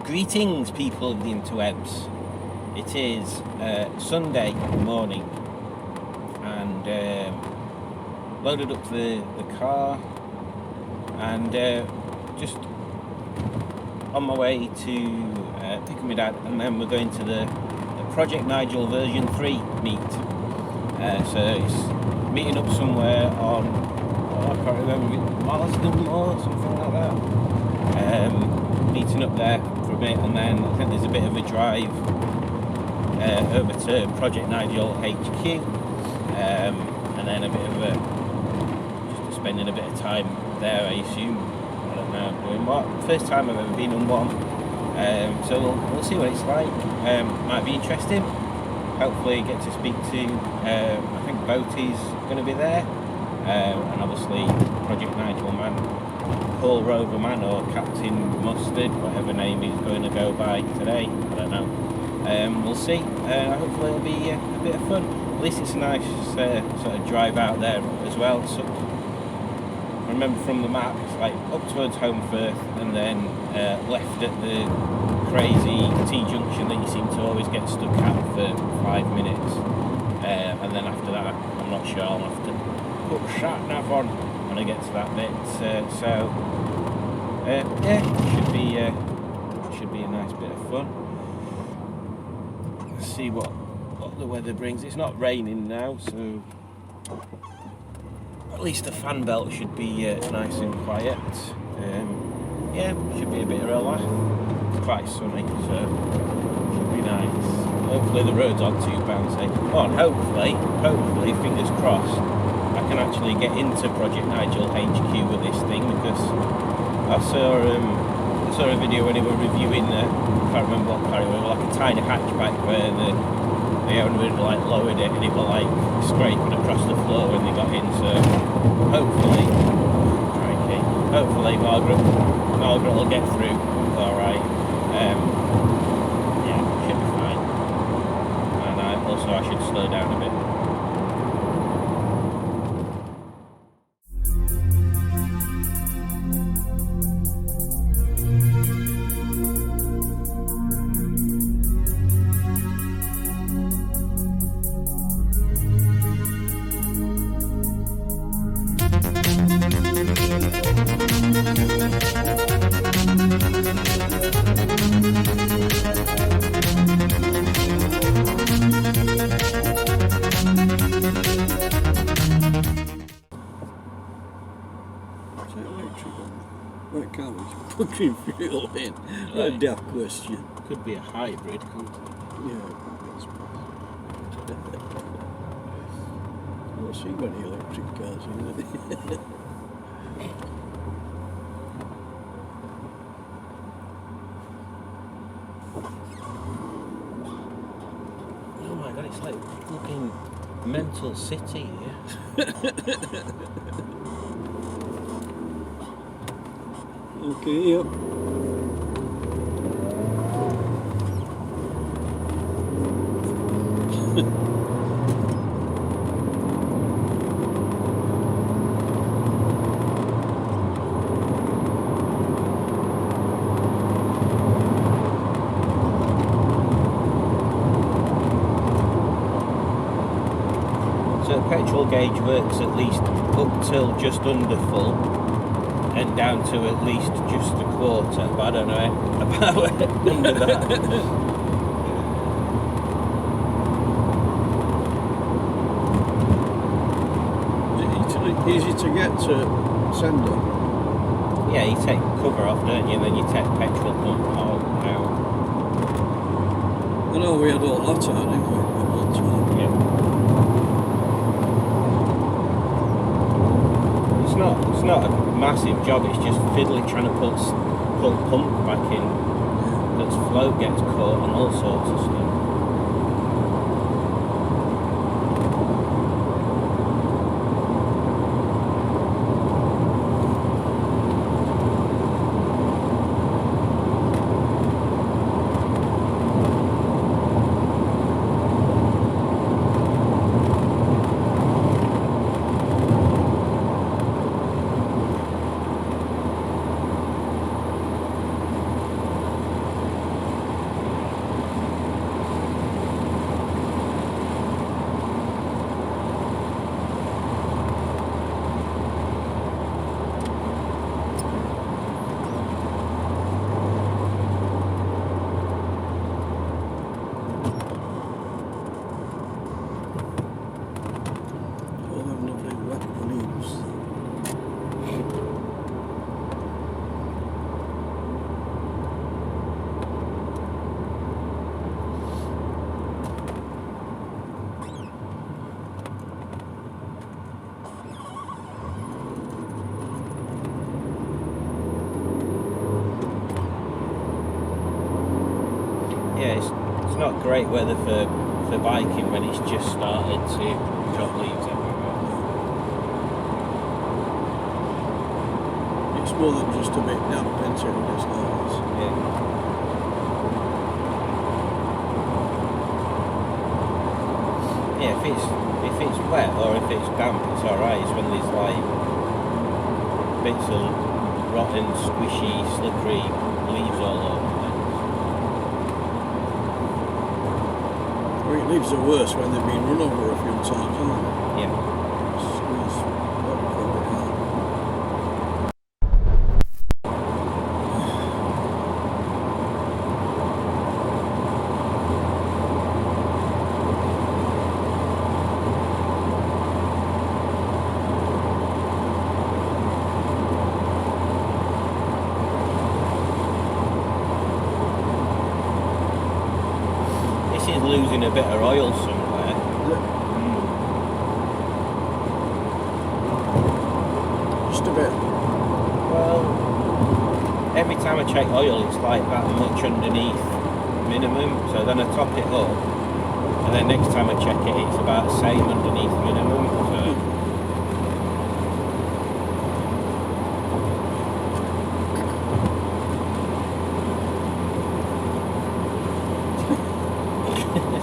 Greetings, people of the interwebs. It is Sunday morning, and loaded up the car, and just on my way to pick my dad, and then we're going to the Project Nigel version 3 meet. So it's meeting up somewhere on, I can't remember, Marsden Moor, something like that. Meeting up there for a bit, and then I think there's a bit of a drive over to Project Nigel HQ, and then a bit of just spending a bit of time there, I assume. I don't know, doing what. First time I've ever been on one, so we'll see what it's like. Might be interesting. Hopefully get to speak to, I think Boaty's going to be there, and obviously Project Nigel man, Paul Rover man, or Captain Mustard, whatever name he's going to go by today, I don't know. We'll see. Hopefully it'll be a bit of fun. At least it's a nice sort of drive out there as well. So I remember from the map, it's like up towards Holmfirth, and then left at the crazy T-junction that you seem to always get stuck at for 5 minutes. And then after that, I'm not sure, I'll have to put sat-nav on when I get to that bit. Yeah, should be a nice bit of fun. Let's see what the weather brings. It's not raining now, so at least the fan belt should be nice and quiet. Yeah, should be a bit of a laugh. It's quite sunny, so should be nice. Hopefully the roads aren't too bouncy. Oh, and hopefully, fingers crossed, I can actually get into Project Nigel HQ with this thing, because I saw a video when they were reviewing I can't remember what car it was, like a tiny hatchback where the owner had like lowered it and it was like scraping across the floor when they got in. So hopefully Margaret will get through alright. Yeah, should be fine. And I should slow down a bit. Why can't we fucking fuel in? What a daft question. Could be a hybrid, couldn't it? Yeah, I don't see many electric cars in there. Oh my god, it's like fucking mental city here. Okay, yep. So the petrol gauge works at least up till just under full, and down to at least just a quarter, but I don't know about under that. Easy to get to Sender. Yeah, you take the cover off, don't you, and then you take the petrol pump out. I know we had all that on, didn't we? At one time. Yeah. It's not a massive job, it's just fiddly trying to pull pump back in. That's float gets caught on all sorts of stuff. Yeah, it's not great weather for biking when it's just started to drop leaves everywhere. It's more than just a bit damp, isn't it? It's nice. Yeah. Yeah, if it's wet or if it's damp, it's alright. It's when there's like bits of rotten, squishy, slippery leaves all over the place. I mean, leaves are worse when they've been run over a few times, haven't they? Yeah. Squeeze over it hard. This is losing a bit of oil somewhere. Just a bit. Well, every time I check oil, it's like that much underneath minimum. So then I top it up, and then next time I check it, it's about the same underneath minimum. So.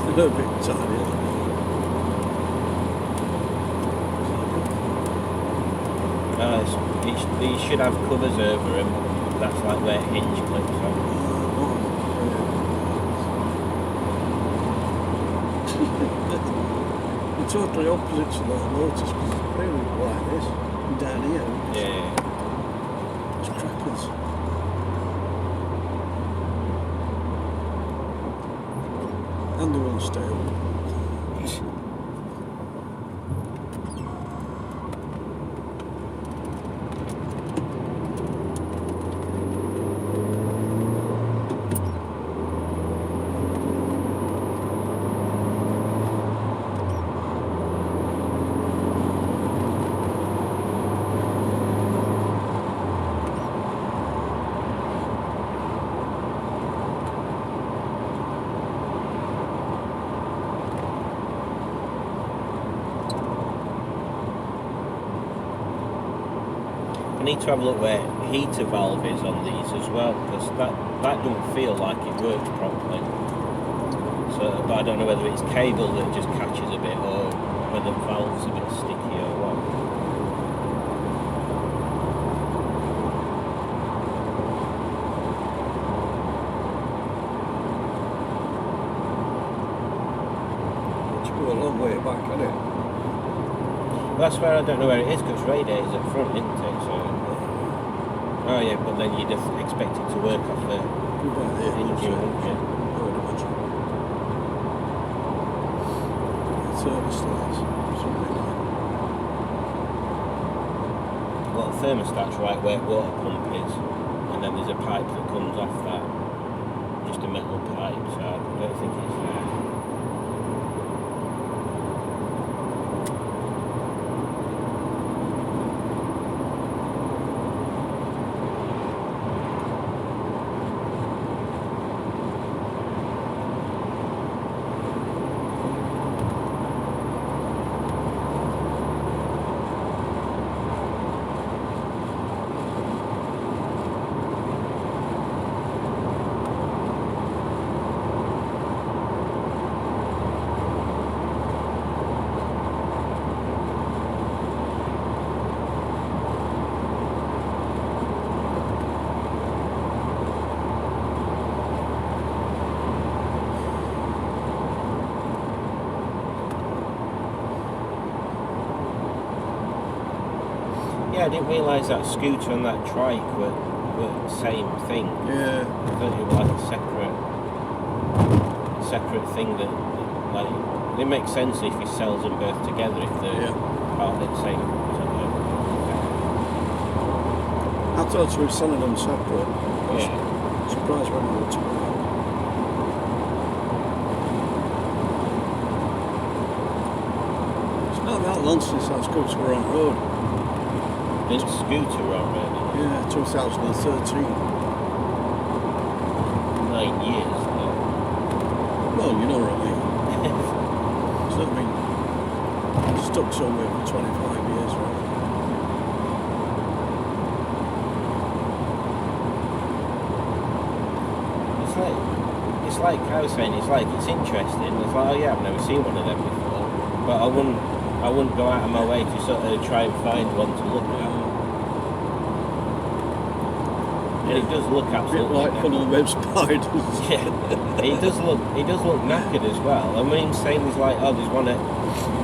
A little bit tiny, isn't it? These should have covers over them. That's like where hinge clips on. The totally opposite to that notice, because it's really like this, and down here. Yeah. It's crackers. And they won't stay up. I need to have a look where heater valve is on these as well, because that doesn't feel like it works properly. So, but I don't know whether it's cable that just catches a bit, or whether the valve's a bit sticky or what. It's go a long way back, isn't it? That's where I don't know where it is, because radiator's at front, isn't it? So, oh yeah, but then you'd expect it to work off the engine, wouldn't you? I would imagine. Service lights, something like that. Well, the thermostat's right where water pump is, and then there's a pipe that comes off that, just a metal pipe, so I don't think it's there. Yeah, I didn't realise that scooter and that trike were the same thing. Yeah. I thought it was like a separate thing that like, it makes sense if he sells them both together if they're part of the same. I thought we were selling them separate. I was surprised when they were together. It's not that long since that scooter were on road. It's scooter already. Yeah, 2013. 9 years though. you know what I mean? So I mean, I'm stuck somewhere for 25 years, right? It's like I was saying, it's interesting. It's like, oh yeah, I've never seen one of them before, but I wouldn't go out of my way to sort of try and find one to look at. And it does look absolutely like one of the web spiders. Yeah, he does look knackered as well. And when he's saying there's like, oh, there's one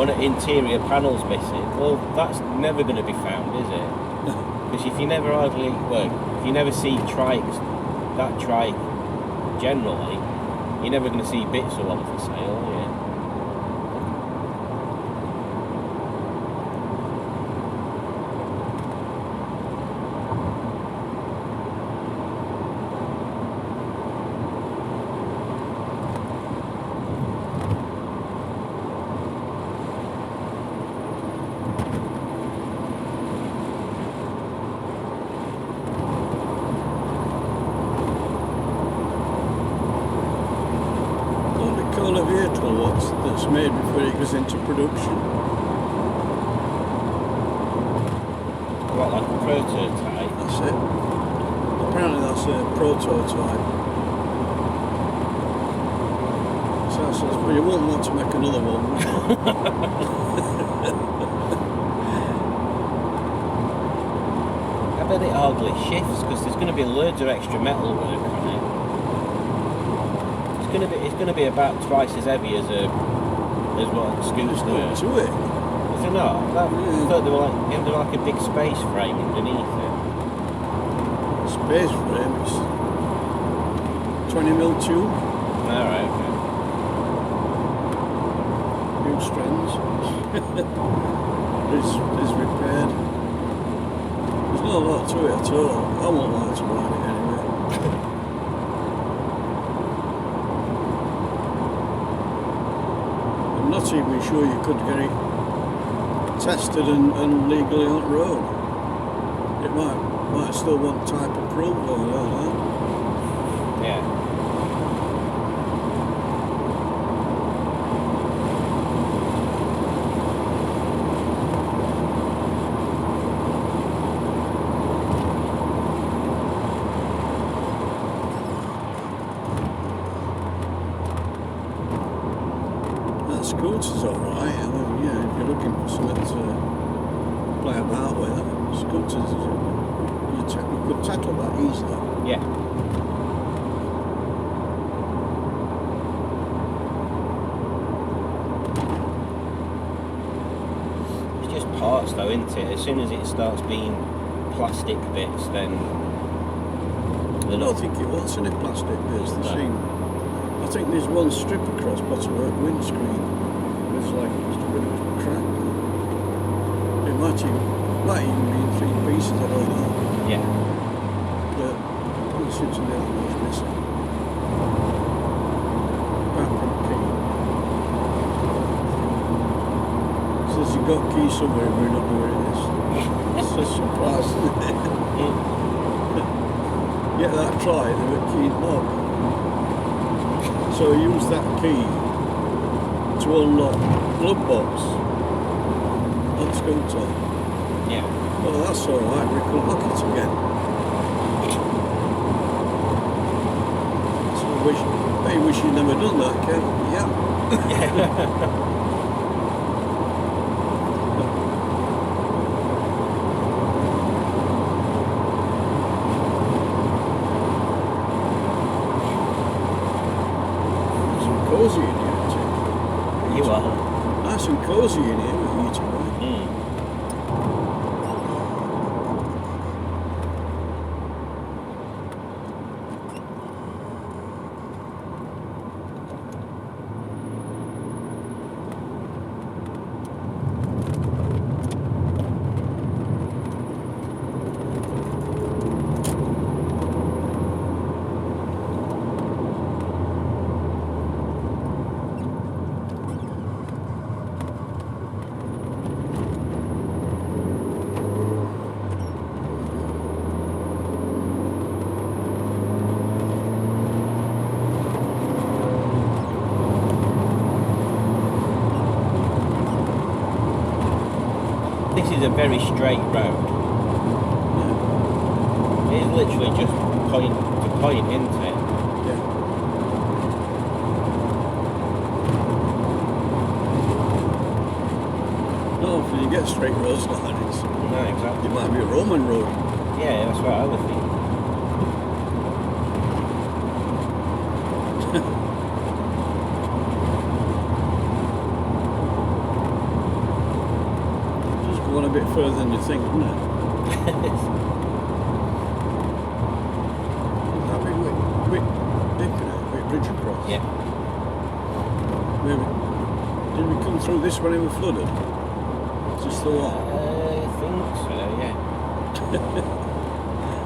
of interior panels missing. Well, that's never going to be found, is it? Because if you never see that trike generally, you're never going to see bits of one for sale, are you? That's made before it goes into production. What, like a prototype? That's it. Apparently that's a prototype. So I says, well, you won't want to make another one. I bet it hardly shifts because there's going to be loads of extra metal work on it. It's going to be about twice as heavy as what scooters do. To it. Is it not? I thought they were like a big space frame underneath it. Space frame is 20mm tube. Alright, okay. New strands. is repaired. There's not a lot to it at all. I won't like to ride it anyway. I'm not even sure you could get it tested and legally on the road. It might still want type approval, I don't know. Yeah. Scooters alright, I mean, yeah, if you're looking for something to play about with, scooters, you could tackle that easily. Yeah. It's just parts though, isn't it? As soon as it starts being plastic bits, then... I don't think it wants any plastic bits, I think there's one strip across bottom of the windscreen. It's like just a bit of a crack. It might even be in 3 pieces, I don't know. Yeah. But it seems to be that much missing. Apart from the key. Says you've got a key somewhere, but we don't know where it is. It's a surprise, isn't it? Get that try, the key's locked. So use that key to unlock glove box on scooter. Yeah. Well, that's alright, we can lock it again. So I wish you'd never done that, Kev. Yeah. Cozy in here too. You are. Nice and cozy in here with you tonight. this is a very straight road. Yeah. It's literally just point to point, isn't it? Yeah. No, if you get straight roads like this, No, exactly. it might be a Roman road. Yeah, that's what I would think. Just going a bit further than you think, isn't it? That big bridge across. Yeah. Maybe. Did we come through this when it was flooded? Just the one. I think so, yeah.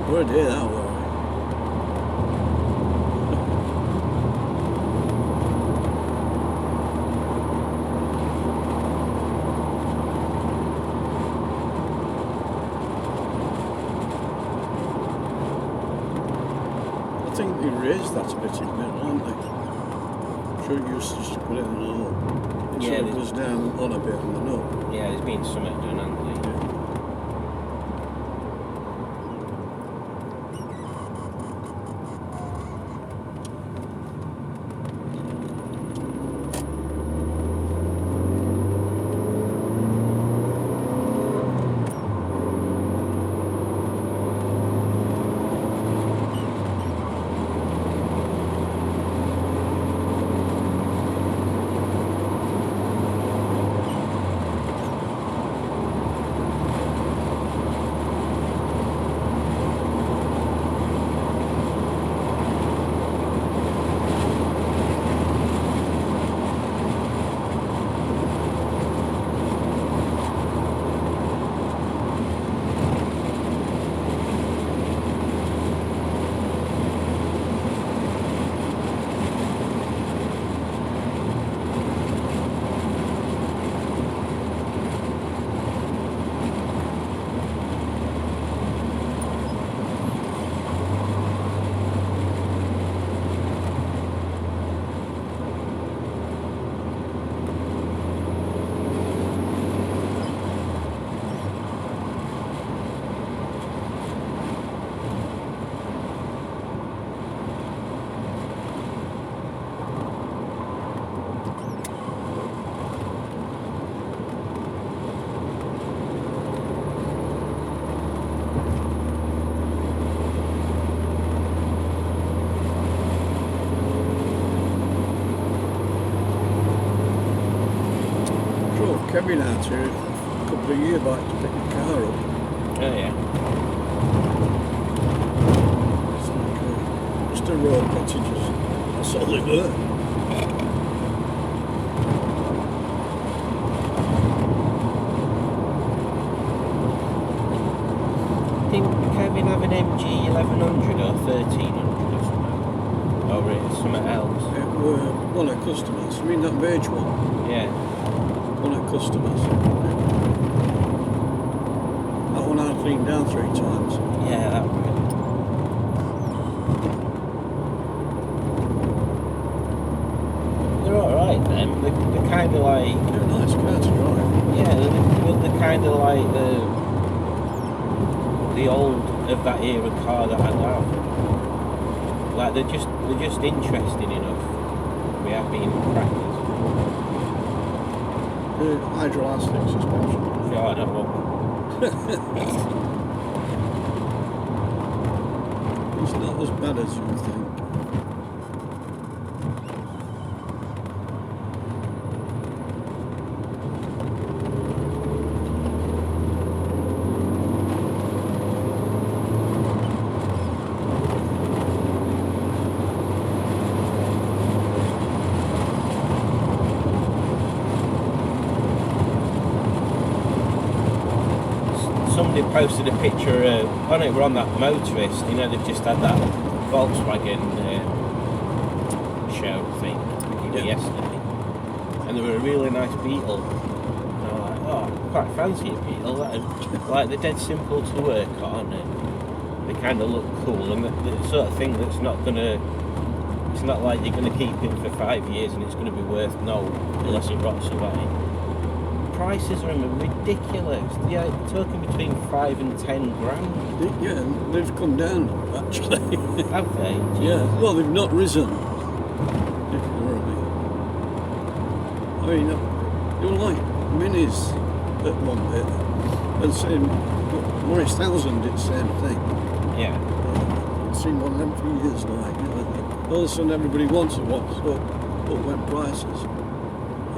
We're there that way. I think they raised that a bit in there, aren't they? I'm sure you used to just put it on the note. It Yeah, sort of they- goes down on a bit on the note. Yeah, there's been something done, hasn't there? Yeah. Kevin out here a couple of years back to pick a car up. Oh, yeah. It's like just a road cottages. That's all they were. Didn't Kevin have an MG 1100 or 1300 or something? Or it's something else? It were one of customers. You mean that beige one? Yeah. One of customers. That one I cleaned down 3 times. Yeah, that one. They're alright then. They're kind of like... They're a nice car to drive. Yeah, they're kind of like the old of that era car that I'd have. Like they're just interesting enough without being crackers. The hydroelastic suspension. Yeah, I don't know. It's not as bad as you think. Somebody posted a picture of, oh no, we're on that motorist, you know, they've just had that Volkswagen show thing yesterday, and there were a really nice Beetle, and I'm like, oh, I quite fancy a Beetle, like they're dead simple to work on, and they kind of look cool, and the sort of thing that's not going to, it's not like you're going to keep it for 5 years and it's going to be worth no, unless it rots away. prices are ridiculous. Yeah, talking between 5 and 10 grand. Yeah, and they've come down actually. Have they? Yeah, well, they've not risen. If you know what I mean, they were like minis at one bit, and same Morris Townsend did the same thing. Yeah. I've seen one of them for years now. You know, all of a sudden everybody wants it, so up went prices.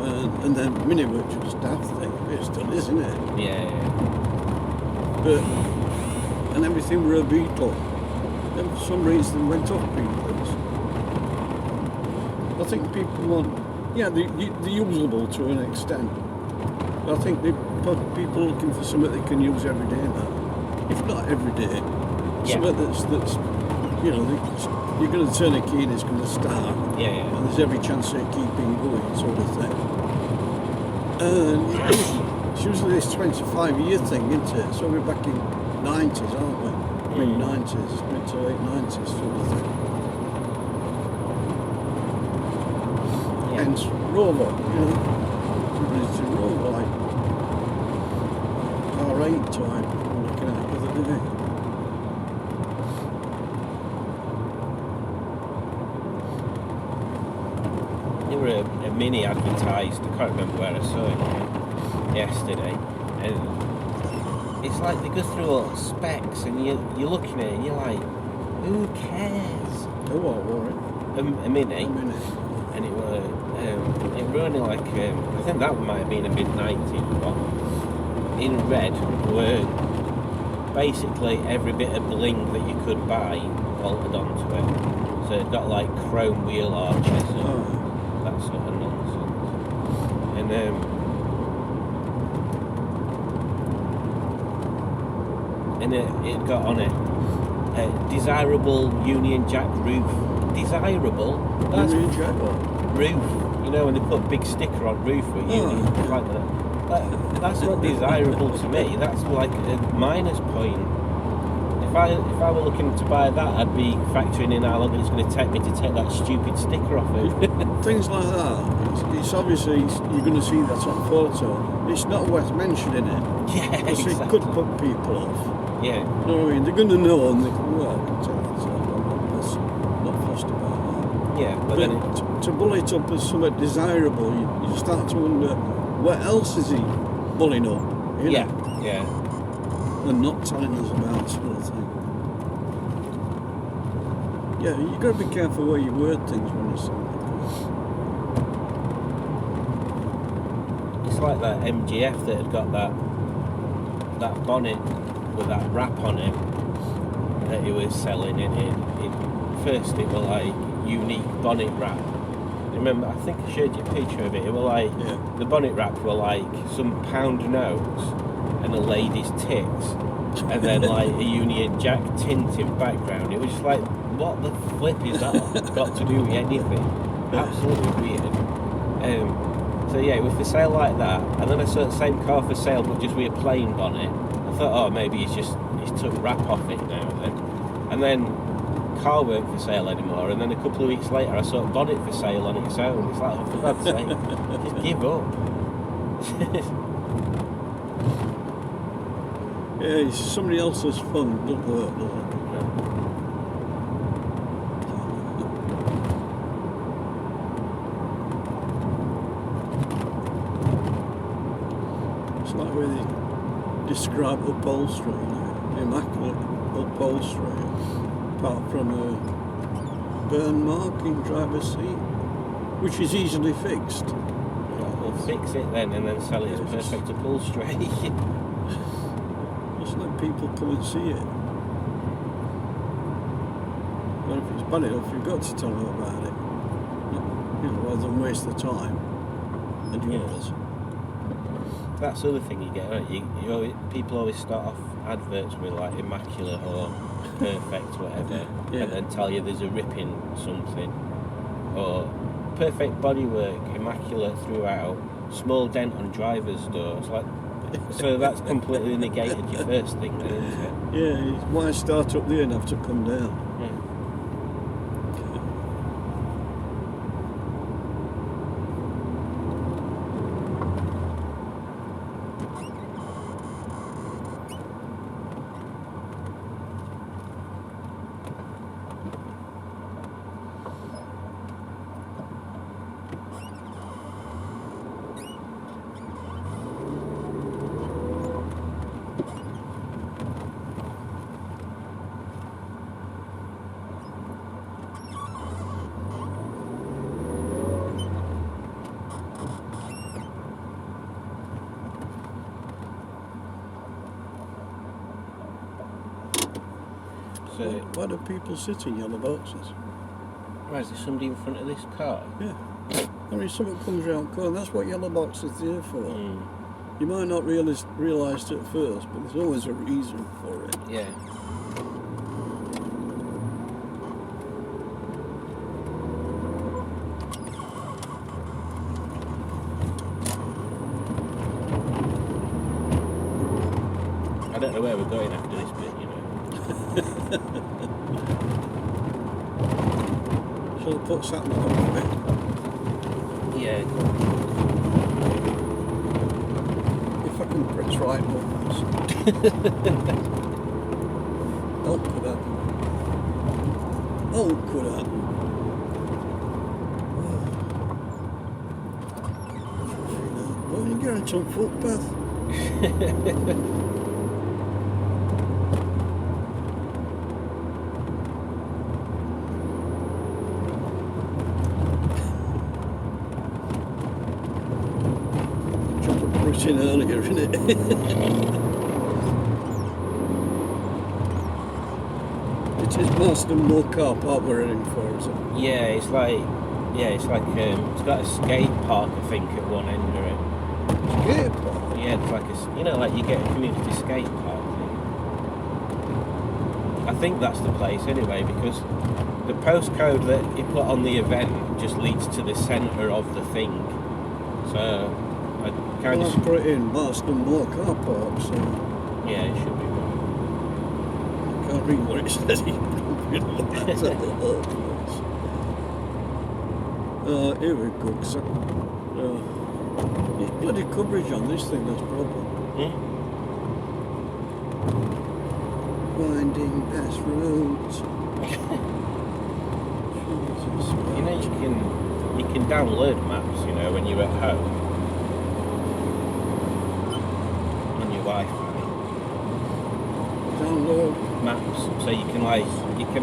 And then mini were just daft thing. It still is, isn't it? Yeah. But and everything were a Beetle. Then for some reason they went off Beetles. I think people want, they're usable to an extent. I think people are looking for something they can use every day now. If not every day, something that's you're going to turn a key and it's going to start. Yeah. And there's every chance of it keeping going, sort of thing. And it's usually this 25-year thing, isn't it? So we're back in 90s, aren't we? Mid-90s, mid to late 90s sort of thing. Yeah. Hence, robot, it's a robot like R8 type I'm looking at the other day. There were a mini advertised, I can't remember where I saw it yesterday, and it's like they go through all the specs and you're looking at it and you're like, who cares? Oh, what, Warren? A mini. A mini. And it were only like, I think that one might have been a mid-90s one. In red were basically every bit of bling that you could buy bolted onto it. So it got like chrome wheel arches and that sort of nonsense. And it got on it desirable Union Jack roof. Desirable? That's Union Jack what? Roof. You know when they put a big sticker on roof with Union like that. That's not desirable to me. That's like a minus point. If I were looking to buy that, I'd be factoring in how long it's going to take me to take that stupid sticker off it. Things like that. It's obviously you're going to see that on photo. It's not worth mentioning it. Yeah, because exactly. it could put people off. Yeah. You know what I mean? They're going to know and they can, well, I can tell it's not fussed about that. Yeah, but then to bull it up as something desirable, you start to wonder what else is he bulling up? You know? Yeah. And not telling us about sort of thing. Yeah, you've got to be careful where you word things when you're saying it's like that MGF that had got that bonnet with that wrap on it that he was selling in it. First it was like unique bonnet wrap. Remember, I think I showed you a picture of it. It was like the bonnet wrap were like some pound notes and a lady's tits, and then like a Union Jack tinted background. It was just like, what the flip is that got to do with anything? Absolutely weird. So yeah, it was for sale like that, and then I saw the same car for sale but just with a plain bonnet. I thought, oh, maybe he's took wrap off it now and then car weren't for sale anymore, and then a couple of weeks later I saw a bonnet for sale on its own. It's like, oh, for God's sake, just give up. Yeah, it's somebody else's fun, doesn't work, does it? It's like where they describe upholstery, the immaculate upholstery, apart from a burn mark in driver's seat, which is easily fixed. We'll fix it then and then sell it as perfect upholstery. Just let people come and see it. But if it's bad enough, you've got to tell them about it. You know, rather than waste the time and yours. That's the other thing you get, right? People always start off adverts with like immaculate or perfect whatever, and then tell you there's a rip in something, or perfect bodywork, immaculate throughout, small dent on driver's door. It's like, so that's completely negated your first thing, then, isn't it? Yeah, why start up there and have to come down? So, why do people sit in yellow boxes? why is there somebody in front of this car? Yeah. I mean, something comes round the corner, that's what yellow boxes are there for. Mm. You might not realise it at first, but there's always a reason for it. Yeah. I don't know where we're going after this bit, you know. Shall I put something on it? Yeah. If I can press right buttons. Oh, could happen. Oh, could happen. Oh, you get on some footpath. In earlier, isn't it? It is Marsden Moor car park we're heading for, is it? Yeah, it's like it's got a skate park, I think, at one end of it. Skate park? Yeah, it's like like you get a community skate park thing. I think that's the place anyway, because the postcode that you put on the event just leads to the centre of the thing. So I kind Well, of I've put it in Marsden Moor car park, so yeah, it should be right. I can't read what it says. That's a whole place. Here we go. It's bloody coverage on this thing, that's the problem. Winding past roads. Jesus. You know, you can download maps, you know, when you're at home on your Wi-Fi. Download Maps, so you can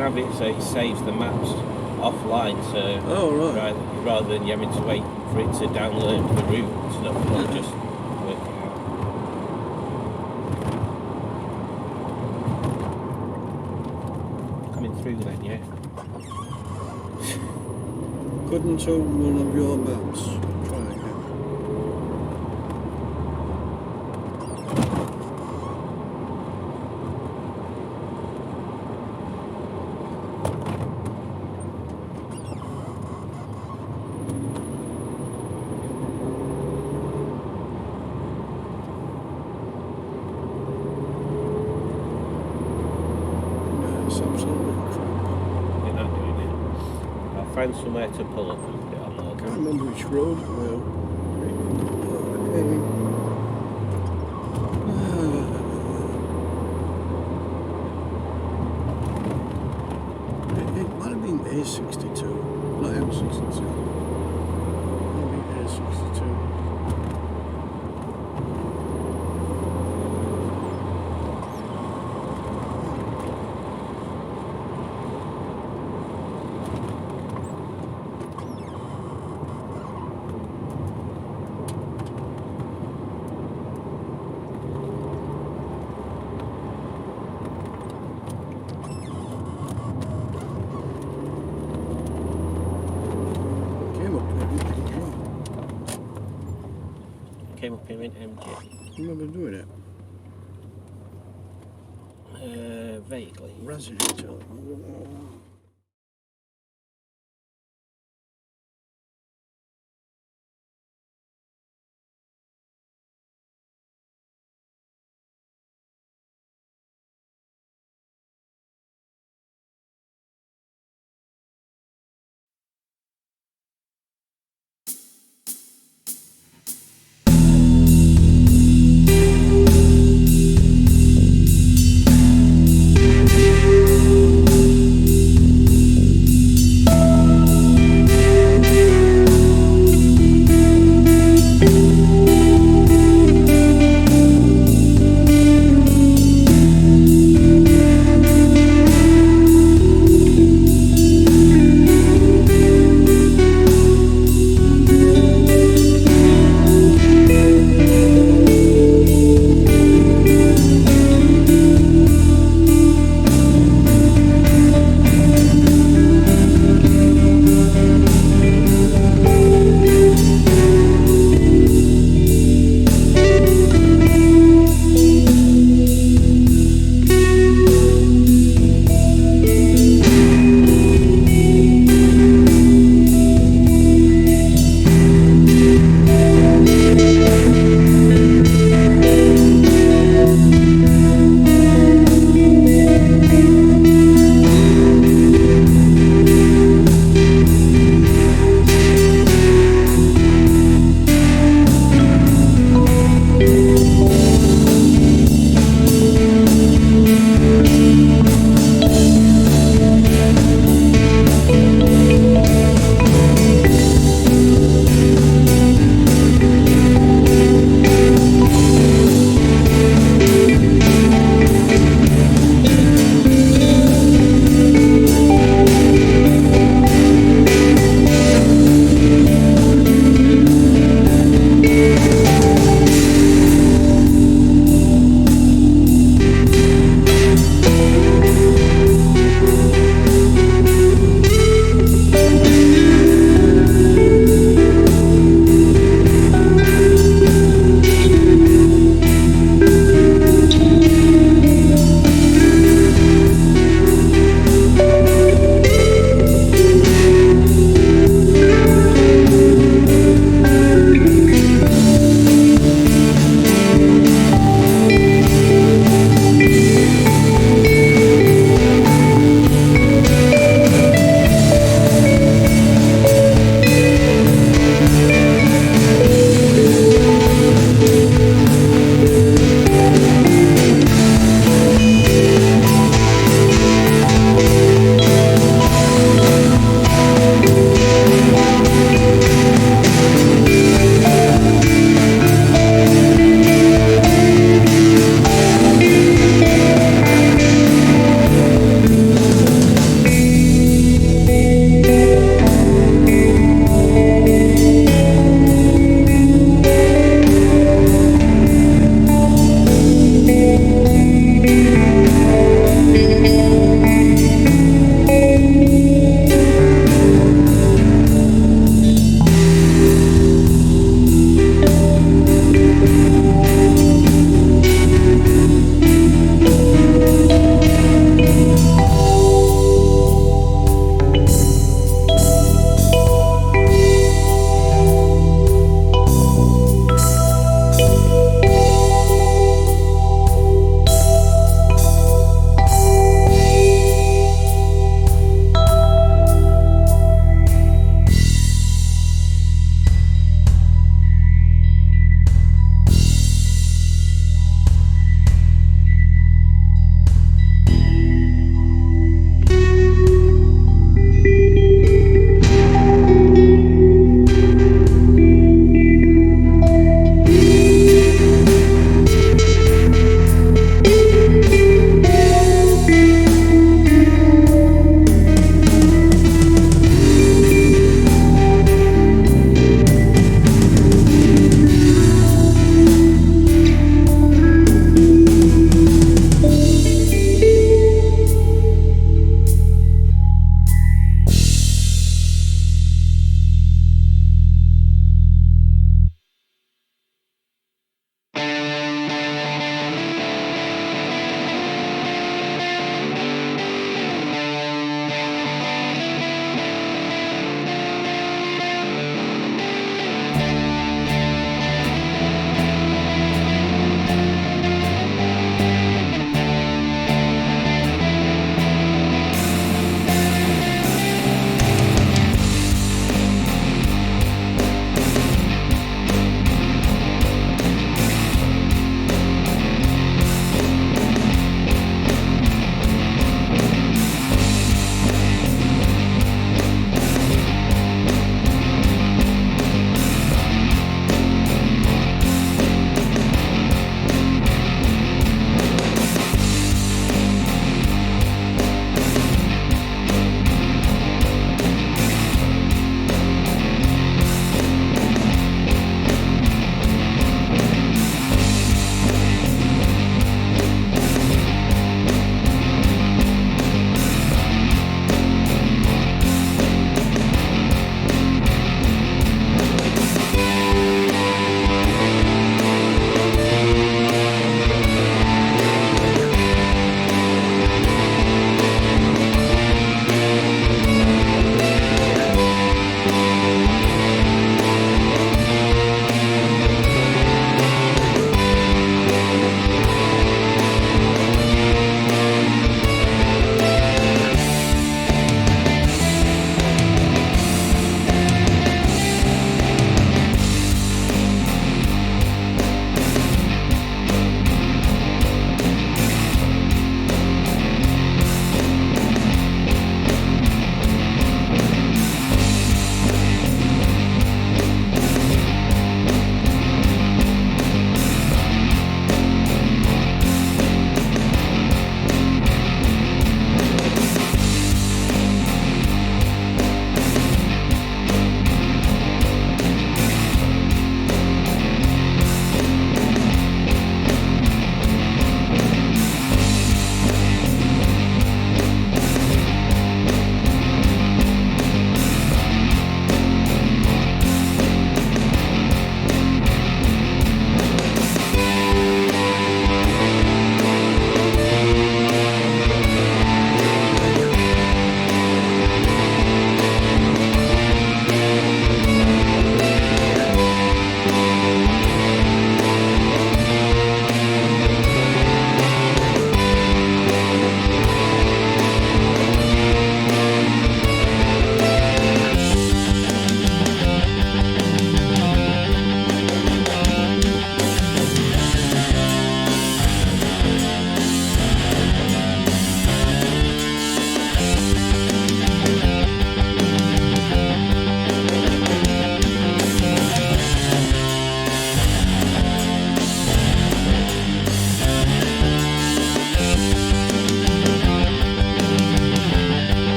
have it so it saves the maps offline. So right. rather than you having to wait for it to download the route and stuff, it'll just work it out. Coming through then, yeah. Couldn't open one of your maps. Try again. No, it's absolutely crap. You're not doing it. I'll find somewhere to pull up and put it on I there. can't remember which road it was. It might have been A62, not M62. Maybe A62. Came up here in MG. You remember doing it? Vaguely. Residential.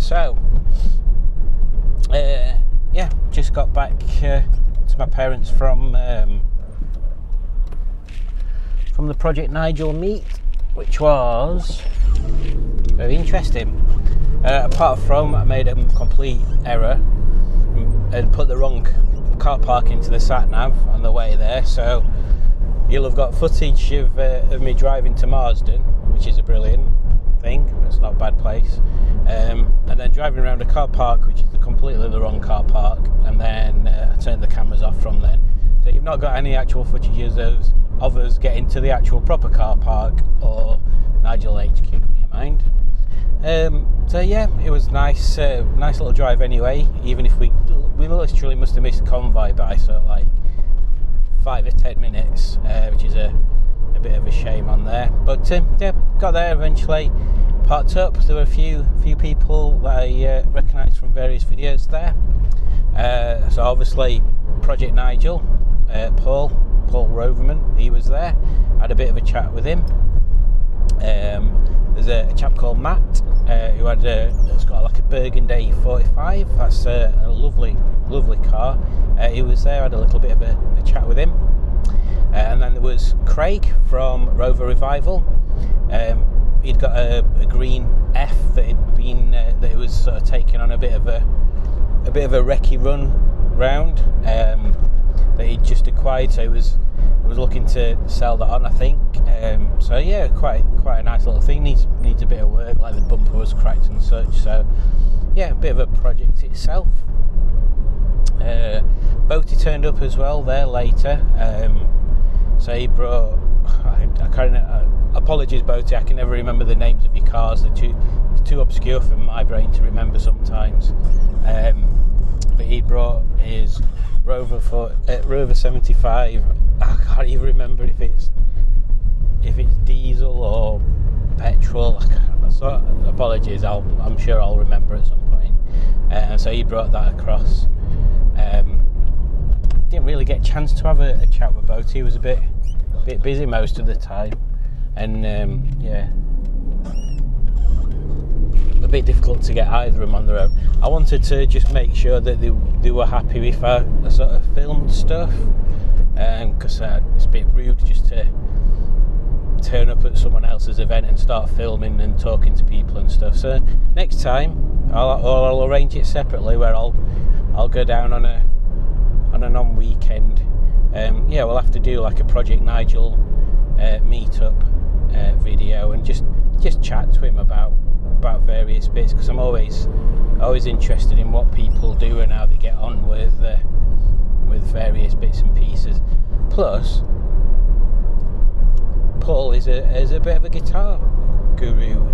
So, just got back to my parents from the Project Nigel Meet, which was very interesting. Apart from I made a complete error and put the wrong car park into the sat nav on the way there, so you'll have got footage of me driving to Marsden, which is a brilliant thing. It's not a bad place, and then driving around a car park which is completely the wrong car park, and then I turned the cameras off from then, so you've not got any actual footages of us getting to the actual proper car park or Nigel HQ in your mind. So yeah, it was nice little drive anyway, even if we literally must have missed convoy by sort of like 5 or 10 minutes, which is a bit of a shame on there, but yeah, got there eventually, parked up. There were a few people that I recognised from various videos there, so obviously Project Nigel, Paul Roverman, he was there. I had a bit of a chat with him. There's a chap called Matt, who it's got like a Burgundy 45. That's a lovely car. He was there. I had a little bit of a chat with him. And then there was Craig from Rover Revival. He'd got a green F that it was sort of taking on a bit of a recce run round that he'd just acquired. So he was looking to sell that on, I think. So yeah, quite a nice little thing. Needs a bit of work, like the bumper was cracked and such. So yeah, a bit of a project itself. Boaty turned up as well there later. So he brought. Apologies, Boaty. I can never remember the names of your cars. They're too obscure for my brain to remember sometimes. But he brought his Rover 75. I can't even remember if it's diesel or petrol. So apologies. I'm sure I'll remember at some point. So he brought that across. Didn't really get a chance to have a chat with Boaty. He was a bit busy most of the time, and yeah, a bit difficult to get either of them on their own. I wanted to just make sure that they were happy with our sort of filmed stuff, because it's a bit rude just to turn up at someone else's event and start filming and talking to people and stuff. So next time I'll arrange it separately, where I'll go down on a non-weekend. Yeah, we'll have to do like a Project Nigel meetup video and just chat to him about various bits, because I'm always interested in what people do and how they get on with various bits and pieces. Plus, Paul is a bit of a guitar guru,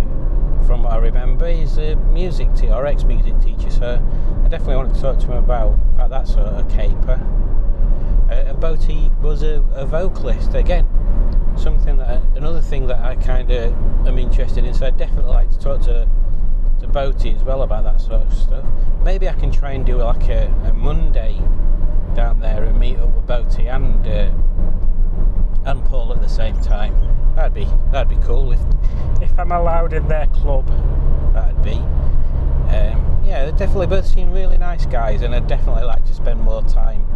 from what I remember. He's a music teacher or ex-music teacher, so I definitely want to talk to him about that sort of caper. And Boaty was a vocalist again, another thing that I kind of am interested in, so I'd definitely like to talk to Boaty as well about that sort of stuff. Maybe I can try and do like a Monday down there and meet up with Boaty and Paul at the same time. That'd be cool if I'm allowed in their club. That'd be. Yeah, they definitely both seem really nice guys, and I'd definitely like to spend more time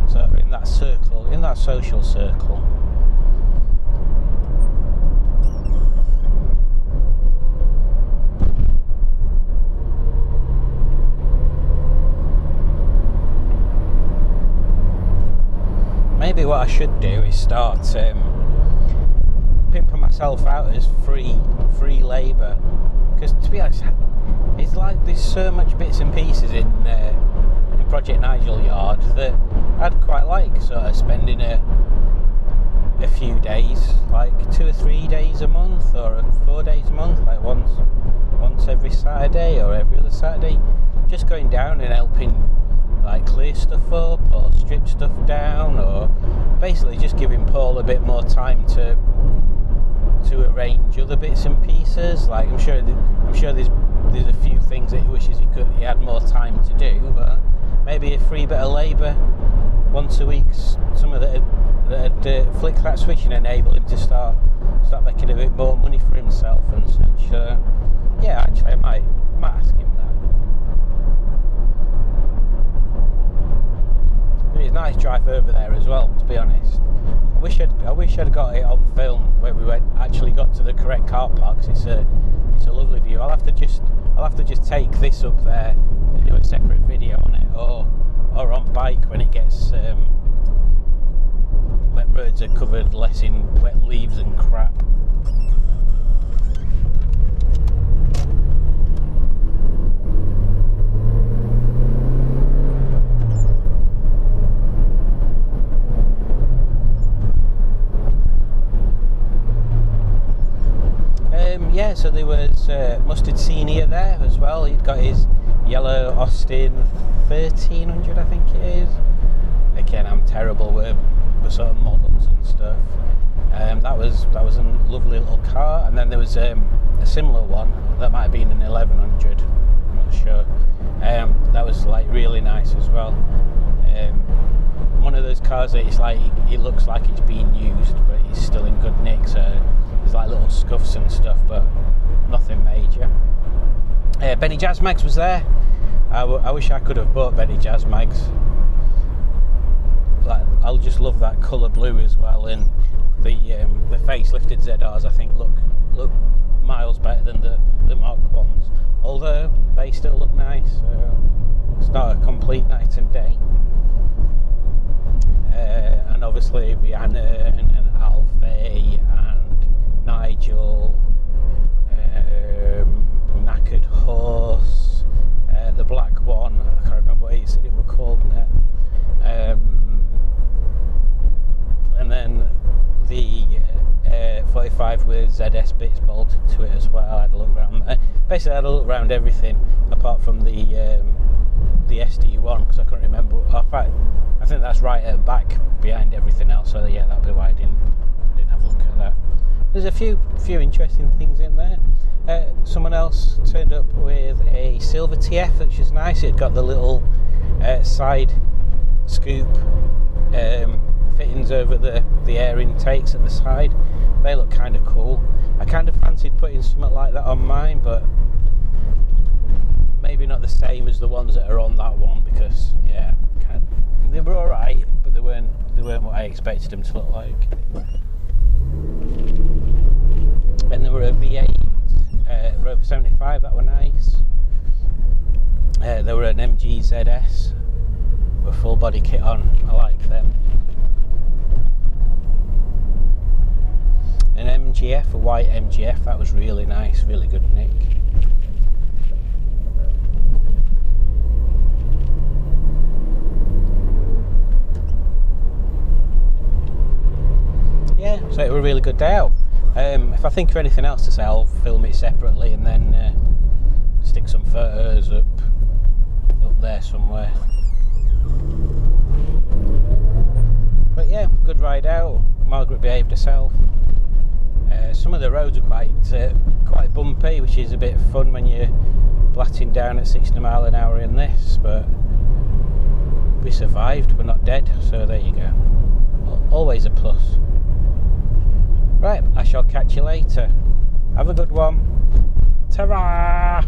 sort of in that circle, in that social circle. Maybe what I should do is start pimping myself out as free labour, because to be honest, it's like there's so much bits and pieces in Project Nigel Yard that I'd quite like sort of spending a few days, like 2 or 3 days a month, or 4 days a month, like once every Saturday or every other Saturday, just going down and helping like clear stuff up or strip stuff down, or basically just giving Paul a bit more time to arrange other bits and pieces. Like I'm sure there's a few things that he wishes he had more time to do, but maybe a free bit of labour once a week, some of that'd flick that switch and enable him to start making a bit more money for himself and such. Yeah, actually I might ask him that. It's a nice drive over there as well, to be honest. I wish I'd got it on film where we actually got to the correct car parks. It's a lovely view. I'll have to just take this up there and do a separate video on it, or on bike when it gets wet roads are covered less in wet leaves and crap. Yeah, so there was Mustard Senior there as well. He'd got his yellow Austin 1300, I think it is. Again, I'm terrible with sort of models and stuff. That was a lovely little car, and then there was a similar one that might have been an 1100. I'm not sure. That was like really nice as well. One of those cars that it looks like it's being used, but it's still in good nick. So there's like little scuffs and stuff, but nothing major. Benny Jazz Mags was there. I wish I could have bought Benny Jazz Mags. Like, I'll just love that colour blue as well, and the facelifted ZRs I think look miles better than the Mark 1s, although they still look nice, so it's not a complete night and day. And obviously Rihanna and Alfie and Nigel, Knackered Horse, the black one, I can't remember what he said it was called now, and then the 45 with ZS bits bolted to it as well. I had a look around there. Basically I had a look around everything apart from the SD1, because I couldn't remember. In fact, I think that's right at the back behind everything else, so yeah, that'd be why I didn't have a look at that. There's a few interesting things in there. Someone else turned up with a silver TF, which is nice. It got the little side scoop fittings over the air intakes at the side. They look kind of cool. I kind of fancied putting something like that on mine, but maybe not the same as the ones that are on that one, because yeah, they were alright, but they weren't what I expected them to look like. And there were a V8 Rover 75 that were nice. There were an MG ZS with full body kit on. I like them. An MGF, a white MGF, that was really nice, really good nick. Yeah, so it was a really good day out. If I think of anything else to say, I'll film it separately and then stick some photos up there somewhere. But yeah, good ride out. Margaret behaved herself. Some of the roads are quite bumpy, which is a bit fun when you're blatting down at 60 mile an hour in this, but we survived, we're not dead, so there you go. Always a plus. Right, I shall catch you later. Have a good one. Ta-ra!